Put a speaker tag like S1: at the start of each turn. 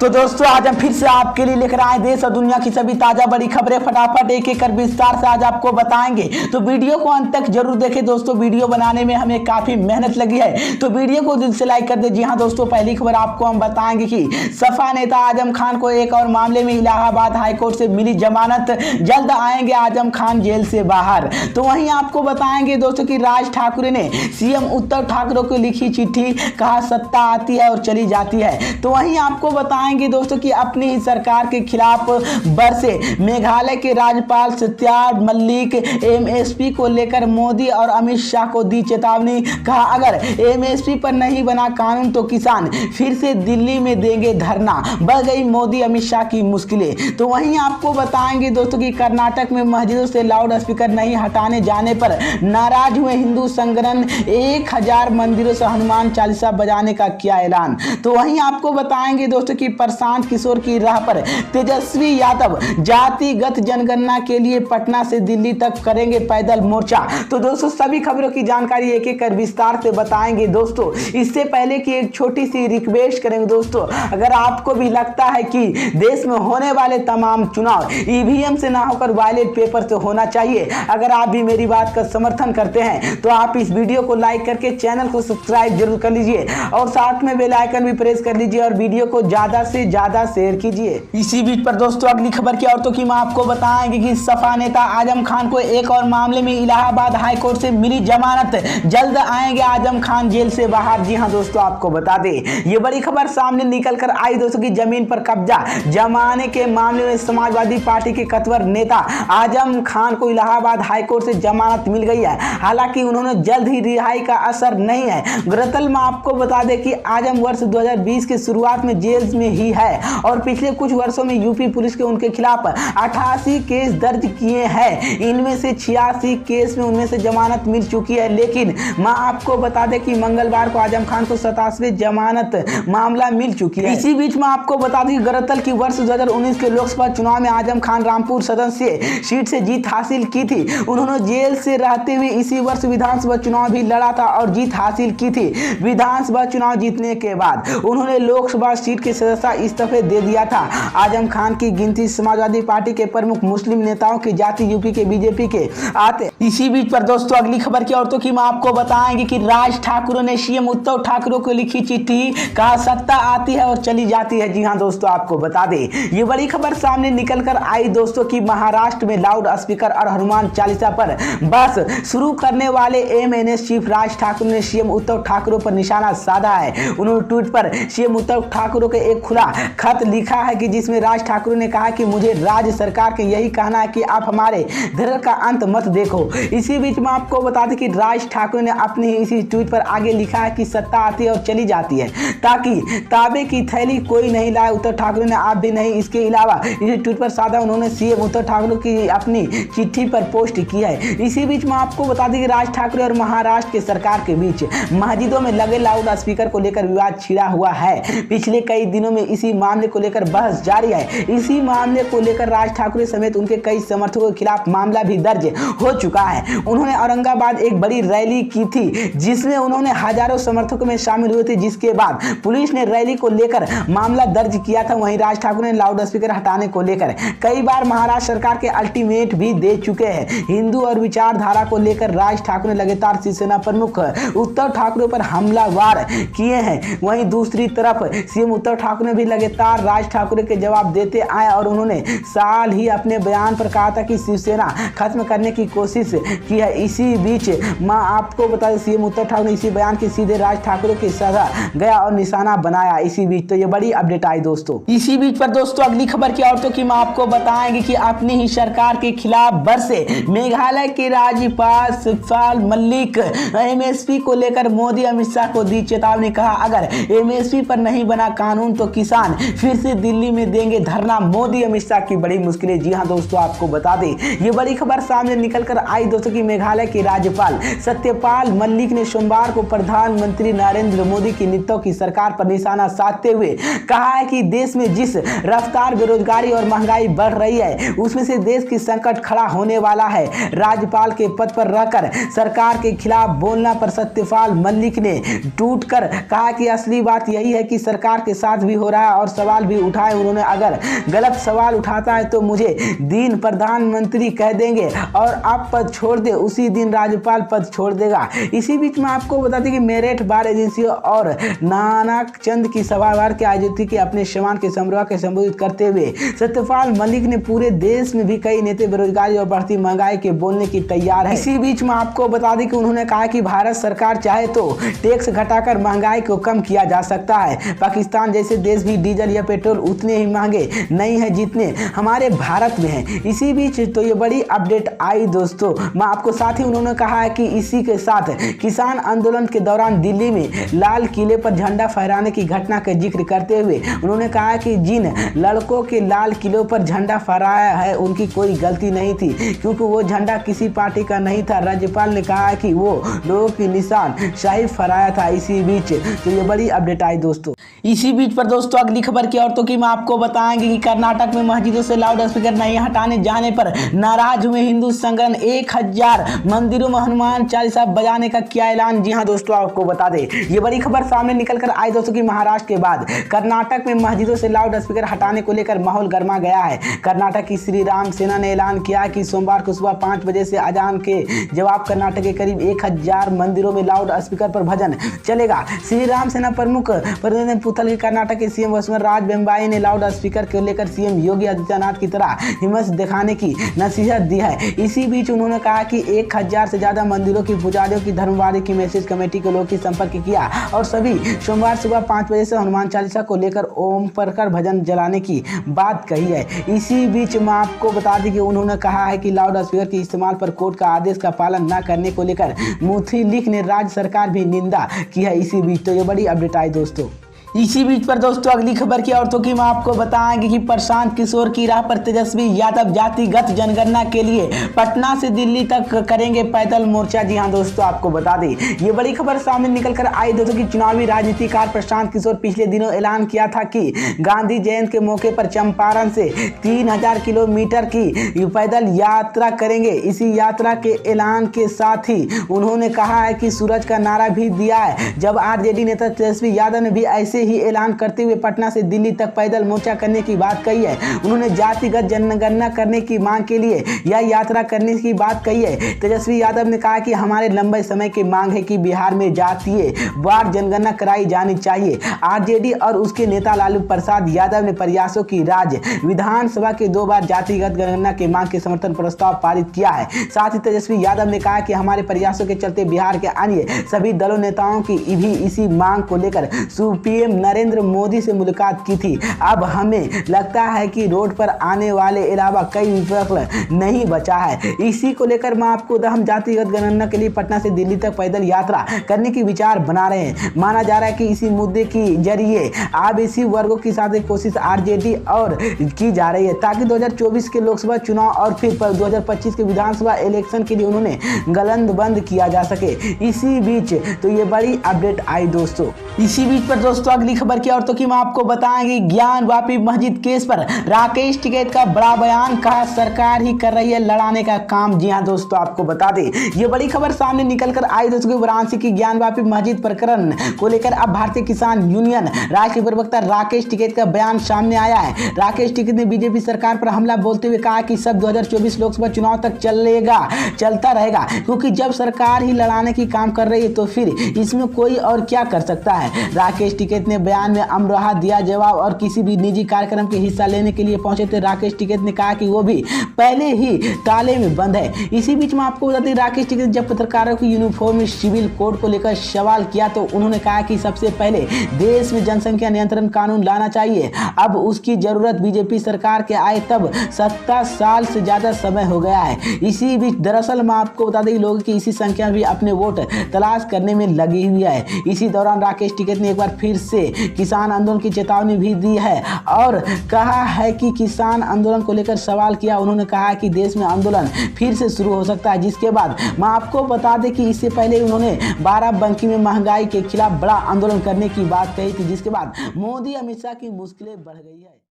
S1: तो दोस्तों आज हम फिर से आपके लिए लेकर आए देश और दुनिया की सभी ताजा बड़ी खबरें फटाफट एक एक कर विस्तार से आज आपको बताएंगे। तो वीडियो को अंत तक जरूर देखें दोस्तों, वीडियो बनाने में हमें काफी मेहनत लगी है, तो वीडियो को दिल से लाइक कर दे। जी हाँ दोस्तों, पहली खबर आपको हम बताएंगे कि सपा नेता आजम खान को एक और मामले में इलाहाबाद हाईकोर्ट से मिली जमानत, जल्द आएंगे आजम खान जेल से बाहर। तो वहीं आपको बताएंगे दोस्तों कि राज ठाकरे ने सीएम उद्धव ठाकरे को लिखी चिट्ठी, कहा सत्ता आती है और चली जाती है। तो वहीं आपको बताएंगे दोस्तों कि अपनी ही सरकार के खिलाफ बरसे मेघालय के राज्यपाल सत्यपाल मलिक, एमएसपी को लेकर मोदी और अमित शाह को दी चेतावनी, कहा अगर एमएसपी पर नहीं बना कानून तो किसान फिर से दिल्ली में देंगे धरना, बढ़ गई मोदी अमित शाह की मुश्किलें। तो वहीं आपको बताएंगे दोस्तों कि कर्नाटक में मस्जिदों से लाउड स्पीकर नहीं हटाने जाने पर नाराज हुए हिंदू संगठन, 1000 मंदिरों से हनुमान चालीसा बजाने का किया ऐलान। तो वहीं आपको बताएंगे दोस्तों कि प्रशांत किशोर की राह पर तेजस्वी यादव जातिगत जनगणना के लिए पटना से दिल्ली तक करेंगे पैदल मोर्चा। तो दोस्तों सभी खबरों की जानकारी एक एक कर विस्तार से बताएंगे दोस्तों। इससे पहले कि एक छोटी सी रिक्वेस्ट करेंगे दोस्तों, अगर आपको भी लगता है कि देश में होने वाले तमाम चुनाव ईवीएम से ना होकर बैलेट पेपर से होना चाहिए, अगर आप भी मेरी बात का समर्थन करते हैं तो आप इस वीडियो को लाइक करके चैनल को सब्सक्राइब जरूर कर लीजिए और साथ में बेल आइकन भी प्रेस कर लीजिए और वीडियो को ज्यादा से ज्यादा शेयर कीजिए। इसी बीच पर दोस्तों अगली खबर की औरतों की मैं आपको बताएंगे कि सपा नेता आजम खान को एक और मामले में इलाहाबाद हाईकोर्ट से मिली जमानत, जल्द आएंगे आजम खान जेल से बाहर। जी हां दोस्तों, आपको बता दें ये बड़ी खबर सामने निकल कर आई दोस्तों की जमीन पर कब्जा जमाने के मामले में समाजवादी पार्टी के कट्टर नेता आजम खान को इलाहाबाद हाईकोर्ट से जमानत मिल गई है। हालांकि उन्होंने जल्द ही रिहाई का असर नहीं है। दरअसल मैं आपको बता दें कि आजम वर्ष 2020 के शुरुआत में जेल में ही है और पिछले कुछ वर्षों में यूपी पुलिस के उनके खिलाफ 88 केस दर्ज किए हैं। इनमें से 86 केस में उनमें से जमानत मिल चुकी है। लेकिन मैं आपको बता दें कि मंगलवार को आजम खान को 87वीं जमानत मामला मिल चुकी है। इसी बीच में आपको बता दें कि गौरतलब की वर्ष 2019 के लोकसभा चुनाव में आजम खान रामपुर सदस्य सीट से जीत हासिल की थी। उन्होंने जेल से रहते हुए इसी वर्ष विधानसभा चुनाव भी लड़ा था और जीत हासिल की थी। विधानसभा चुनाव जीतने के बाद उन्होंने लोकसभा सीट के सदस्य इस्तीफे दे दिया था। आजम खान की गिनती समाजवादी पार्टी के प्रमुख मुस्लिम नेताओं की जाति यूपी के बीजेपी के आते। इसी बीच पर दोस्तों अगली खबर की औरतों की मैं आपको बताएंगे कि राज ठाकरे ने सीएम उद्धव ठाकरे को लिखी चिट्ठी, कहा सत्ता आती है और चली जाती है। जी हां दोस्तों, आपको बता दें ये बड़ी खबर सामने निकल कर आई दोस्तों की महाराष्ट्र में लाउड स्पीकर और हनुमान चालीसा पर बस शुरू करने वाले एमएनएस चीफ राज ठाकरे ने सीएम उद्धव ठाकरे पर निशाना साधा है। उन्होंने ट्वीट पर सीएम उद्धव ठाकरे को एक खुला खत लिखा है कि जिसमें राज ठाकरे ने कहा कि मुझे राज्य सरकार के यही कहना है कि आप हमारे धैर्य का अंत मत देखो। इसी बीच में आपको बता दें कि राज ठाकरे ने अपने इसी ट्वीट पर आगे लिखा है कि सत्ता आती है और चली जाती है, ताकि ताबे की थैली कोई नहीं लाए उद्धव ठाकरे ने, आप भी नहीं। इसके अलावा इसी ट्वीट पर साधा उन्होंने सीएम उद्धव ठाकरे की अपनी चिट्ठी पर पोस्ट किया है। इसी बीच में आपको बता दें कि राज ठाकरे और महाराष्ट्र के सरकार के बीच मस्जिदों में लगे लाउड स्पीकर को लेकर विवाद छिड़ा हुआ है। पिछले कई दिनों में इसी मामले को लेकर बहस जारी है। इसी मामले को लेकर राज ठाकरे समेत उनके कई समर्थकों के खिलाफ मामला भी दर्ज हो चुका है। उन्होंने औरंगाबाद एक बड़ी रैली की थी जिसमें उन्होंने हजारों समर्थकों में शामिल हुए थे, जिसके बाद पुलिस ने रैली को लेकर मामला दर्ज किया था। वहीं राज ठाकरे ने लाउड स्पीकर हटाने को लेकर कई बार महाराष्ट्र सरकार के अल्टीमेट भी दे चुके हैं। हिंदू और विचारधारा को लेकर राज ठाकरे ने लगातार शिवसेना प्रमुख उद्धव ठाकरे पर हमलावार किए हैं। वहीं दूसरी तरफ सीएम उद्धव ठाकरे ने भी लगातार राज ठाकरे के जवाब देते आए और उन्होंने साल ही अपने बयान पर कहा था कि शिवसेना खत्म करने की कोशिश की है। इसी बीच मैं आपको बता दें सीएम उद्धव ठाकरे ने इसी बयान के सीधे राज ठाकरे के सजा गया और निशाना बनाया। इसी बीच तो ये बड़ी अपडेट आई दोस्तों। इसी बीच पर दोस्तों अगली खबर की औरतों की मैं आपको बताएंगे कि अपनी ही सरकार के खिलाफ बरसे मेघालय के राज्यपाल सत्यपाल मलिक, एमएसपी को लेकर मोदी अमित शाह को दी चेतावनी, कहा अगर एमएसपी पर नहीं बना कानून तो किसान फिर से दिल्ली में देंगे धरना, मोदी अमित शाह की बड़ी मुश्किलें। जी हां दोस्तों, आपको बता दें ये बड़ी खबर सामने निकल कर आई दोस्तों की मेघालय के राज्यपाल सत्यपाल मलिक ने सोमवार को प्रधानमंत्री नरेंद्र मोदी की नीतियों की सरकार पर निशाना साधते हुए कहा है कि देश में जिस रफ्तार बेरोजगारी और महंगाई बढ़ रही है उसमें से देश की संकट खड़ा होने वाला है। राज्यपाल के पद पर रहकर सरकार के खिलाफ बोलना पर सत्यपाल मलिक ने टूट कर कहा कि असली बात यही है कि सरकार के साथ भी हो रहा है और सवाल भी उठाए उन्होंने। अगर गलत सवाल उठाता है तो मुझे दिन प्रधानमंत्री कह देंगे और आप पद छोड़ दे, उसी दिन राज्यपाल पद छोड़ देगा। इसी बीच में आपको बता दें कि मेरठ बार एजेंसियों और नानक चंद की सभागार के आयोजित के अपने सम्मान के समारोह के संबोधित करते हुए सत्यपाल मलिक ने पूरे देश में भी कई नेता बेरोजगारी और बढ़ती महंगाई के बोलने की तैयार है। इसी बीच में आपको बता दें कि उन्होंने कहा कि भारत सरकार चाहे तो टैक्स घटाकर महंगाई को कम किया जा सकता है। पाकिस्तान जैसे देश भी डीजल या पेट्रोल उतने ही महंगे नहीं है जितने हमारे भारत में है। इसी बीच तो ये बड़ी अपडेट आई दोस्तों मैं आपको, साथ ही उन्होंने कहा है कि इसी के साथ किसान आंदोलन के दौरान दिल्ली में लाल किले पर झंडा फहराने की घटना का जिक्र करते हुए उन्होंने कहा कि जिन लड़कों के लाल किले पर झंडा फहराया है उनकी कोई गलती नहीं थी क्योंकि वो झंडा किसी पार्टी का नहीं था। राज्यपाल ने कहा कि वो लोगों की निशान शाही फहराया था। इसी बीच तो ये बड़ी अपडेट आई दोस्तों। इसी बीच पर दोस्तों अगली खबर की औरतों की मैं आपको बताएंगे कि कर्नाटक में मस्जिदों से लाउड स्पीकर नहीं हटाने जाने पर नाराज हुए हिंदू संगठन 1000 मंदिरों में हनुमान चालीसा बजाने का किया ऐलान। जी हाँ दोस्तों आपको बता दें ये बड़ी खबर सामने निकल कर आई दोस्तों की महाराष्ट्र के बाद कर्नाटक में मस्जिदों से लाउड स्पीकर हटाने को लेकर माहौल गर्मा गया है। कर्नाटक की श्री राम सेना ने ऐलान किया कि सोमवार को सुबह 5 बजे से अजान के जवाब कर्नाटक के करीब 1000 मंदिरों में लाउड स्पीकर पर भजन चलेगा। श्री राम सेना प्रमुख पुथल के कर्नाटक के सीएम वसुंधरा बेम्बाई ने लाउड स्पीकर को लेकर सीएम योगी आदित्यनाथ की तरह हिम्मत दिखाने की नसीहत दी है। इसी बीच उन्होंने कहा कि 1000 से ज्यादा मंदिरों की पुजारियों की धर्मवादी की मैसेज कमेटी के लोगों की संपर्क किया और सभी सोमवार सुबह 5 बजे से हनुमान चालीसा को लेकर ओम प्रकार भजन जलाने की बात कही है। इसी बीच मैं आपको बता दें कि उन्होंने कहा है कि लाउड स्पीकर के इस्तेमाल पर कोर्ट का आदेश का पालन न करने को लेकर मुथलिक ने राज्य सरकार भी निंदा की है। इसी बीच तो ये बड़ी अपडेट आई दोस्तों। इसी बीच पर दोस्तों अगली खबर की औरतों की मैं आपको बताएंगे कि प्रशांत किशोर की राह पर तेजस्वी यादव जातिगत जनगणना के लिए पटना से दिल्ली तक करेंगे पैदल मोर्चा। जी हां दोस्तों आपको बता दें ये बड़ी खबर सामने निकल कर आई दोस्तों की चुनावी राजनीतिकार प्रशांत किशोर पिछले दिनों ऐलान किया था कि गांधी जयंती के मौके पर चंपारण से 3000 किलोमीटर की पैदल यात्रा करेंगे। इसी यात्रा के ऐलान के साथ ही उन्होंने कहा है कि सूरज का नारा भी दिया है। जब आरजेडी नेता तेजस्वी यादव ने भी ऐसे ही ऐलान करते हुए पटना से दिल्ली तक पैदल मोर्चा करने की बात कही है। उन्होंने जातिगत जनगणना करने की मांग के लिए यह यात्रा करने की बात कही है। तेजस्वी यादव ने कहा कि हमारे लंबे समय की मांग है कि बिहार में जातीय वार जनगणना कराई जानी चाहिए। आरजेडी और उसके नेता लालू प्रसाद यादव ने प्रयासों की राज्य विधानसभा के 2 बार जातिगत जनगणना के मांग के समर्थन प्रस्ताव पारित किया है। साथ ही तेजस्वी यादव ने कहा कि हमारे प्रयासों के चलते बिहार के अन्य सभी दलों नेताओं की भी इसी मांग को लेकर पीएम नरेंद्र मोदी से मुलाकात की थी। अब हमें लगता है कि रोड पर आने वाले अलावा कई विकल्प नहीं बचा है। इसी को लेकर मैं आपको हम जातिगत गणना के लिए पटना से दिल्ली तक पैदल यात्रा करने की विचार बना रहे हैं। माना जा रहा है कि इसी मुद्दे की जरिए अब इसी वर्गों की साथ कोशिश आरजेडी और की जा रही है ताकि 2024 के लोकसभा चुनाव और फिर 2025 के विधानसभा इलेक्शन के लिए उन्होंने गलंदबंद किया जा सके। इसी बीच तो ये बड़ी अपडेट आई दोस्तों। इसी बीच पर दोस्तों अगली खबर की औरतों की मैं आपको बताएंगे ज्ञान वापी मस्जिद केस पर राकेश टिकैत का बड़ा बयान, कहा सरकार ही कर रही है लड़ाने का काम। जी हां दोस्तों आपको बता दें ये बड़ी खबर सामने निकल कर आई दोस्तों वाराणसी की ज्ञान वापी मस्जिद प्रकरण को लेकर अब भारतीय किसान यूनियन राष्ट्रीय प्रवक्ता राकेश टिकैत का बयान सामने आया है। राकेश टिकैत ने बीजेपी सरकार पर हमला बोलते हुए कहा कि सब 2024 लोकसभा चुनाव तक चलता रहेगा क्योंकि जब सरकार ही लड़ाने की काम कर रही है तो फिर इसमें कोई और क्या कर सकता है। राकेश टिकैत ने बयान में अमरोहा दिया जवाब और किसी भी निजी कार्यक्रम के हिस्सा लेने के लिए पहुंचे थे। राकेश टिकैत ने कहा कि वो भी पहले ही ताले में बंद है। इसी बीच में आपको बता दें राकेश टिकैत जब पत्रकारों की यूनिफॉर्म में सिविल कोड को लेकर सवाल किया तो उन्होंने कहा कि सबसे पहले देश में जनसंख्या नियंत्रण कानून लाना चाहिए। अब उसकी जरूरत बीजेपी सरकार के आए तब 70 साल से ज्यादा समय हो गया है। इसी बीच दरअसल मैं आपको बता दें लोगों की इसी संख्या भी अपने वोट तलाश करने में लगी हुई है। इसी दौरान राकेश टिकैत ने एक बार फिर से से किसान आंदोलन की चेतावनी भी दी है और कहा है कि किसान आंदोलन को लेकर सवाल किया। उन्होंने कहा कि देश में आंदोलन फिर से शुरू हो सकता है, जिसके बाद मैं आपको बता दें कि इससे पहले उन्होंने बाराबंकी में महंगाई के खिलाफ बड़ा आंदोलन करने की बात कही थी, जिसके बाद मोदी अमित शाह की मुश्किलें बढ़ गई है।